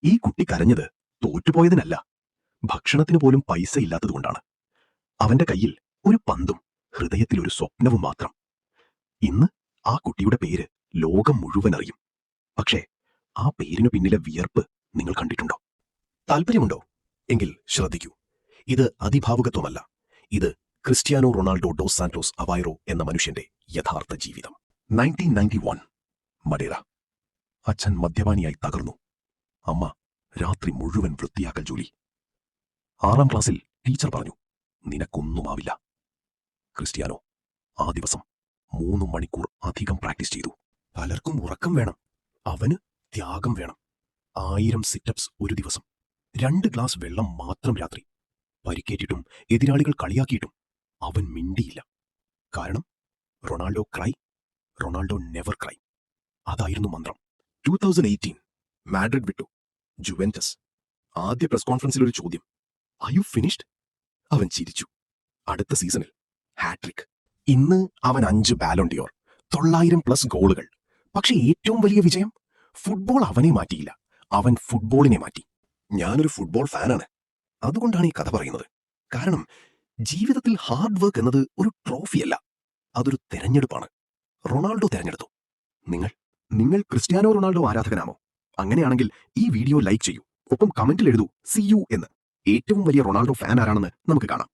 ഈ കുട്ടി കരഞ്ഞത് തോറ്റുപോയതിനല്ല, ഭക്ഷണത്തിന് പോലും പൈസ ഇല്ലാത്തതുകൊണ്ടാണ്. അവന്റെ കയ്യിൽ ഒരു പന്തും ഹൃദയത്തിൽ ഒരു സ്വപ്നവും മാത്രം. ഇന്ന് ആ കുട്ടിയുടെ പേര് ലോകം മുഴുവൻ അറിയും. പക്ഷേ ആ പേരിനു പിന്നിലെ വിയർപ്പ് നിങ്ങൾ കണ്ടിട്ടുണ്ടോ? താല്പര്യമുണ്ടോ? എങ്കിൽ ശ്രദ്ധിക്കൂ. ഇത് അതിഭാവുകത്വമല്ല. ഇത് ക്രിസ്ത്യാനോ റൊണാൾഡോ ഡോസ് സാന്റോസ് അവൈറോ എന്ന മനുഷ്യന്റെ യഥാർത്ഥ ജീവിതം. 1991 മഡേറ. അച്ഛൻ മദ്യപാനിയായി തകർന്നു. അമ്മ രാത്രി മുഴുവൻ വൃത്തിയാക്കൽ ജോലി. 6ാം ക്ലാസ്സിൽ ടീച്ചർ പറഞ്ഞു, നിനക്കൊന്നുമാവില്ല. ക്രിസ്ത്യാനോ ആ ദിവസം 3 മണിക്കൂർ അധികം പ്രാക്ടീസ് ചെയ്തു. പലർക്കും ഉറക്കം വേണം, അവന് ത്യാഗം വേണം. 1000 സിറ്റപ്സ് ഒരു ദിവസം, 2 ഗ്ലാസ് വെള്ളം മാത്രം രാത്രി. പരിക്കേറ്റിട്ടും എതിരാളികൾ കളിയാക്കിയിട്ടും അവൻ മിണ്ടിയില്ല. കാരണം Ronaldo cry, Ronaldo never cry. അതായിരുന്നു മന്ത്രം. 2018 മാഡ്രിഡ് വിട്ടു, ജുവന്റസ്. ആദ്യ പ്രസ് കോൺഫറൻസിൽ ഒരു ചോദ്യം, ആർ യു ഫിനിഷ്ഡ്? അവൻ ചിരിച്ചു. അടുത്ത സീസണിൽ ഹാട്രിക്. ഇന്ന് അവൻ 5 ബാലോൺ ഡിയോർ, 900+ ഗോളുകൾ. പക്ഷെ ഏറ്റവും വലിയ വിജയം, ഫുട്ബോൾ അവനെ മാറ്റിയില്ല, അവൻ ഫുട്ബോളിനെ മാറ്റി. ഞാനൊരു ഫുട്ബോൾ ഫാനാണ്. അതുകൊണ്ടാണ് ഈ കഥ പറയുന്നത്. കാരണം ജീവിതത്തിൽ ഹാർഡ് വർക്ക് എന്നത് ഒരു ട്രോഫിയല്ല, അതൊരു തെരഞ്ഞെടുപ്പാണ്. റൊണാൾഡോ തെരഞ്ഞെടുത്തു. നിങ്ങൾ ക്രിസ്ത്യാനോ റൊണാൾഡോ ആരാധകനാണോ? അങ്ങനെയാണെങ്കിൽ ഈ വീഡിയോ ലൈക്ക് ചെയ്യൂ. ഒപ്പം കമന്റിൽ എഴുതൂ സി യു എന്ന്. ഏറ്റവും വലിയ റൊണാൾഡോ ഫാൻ ആരാണെന്ന് നമുക്ക് കാണാം.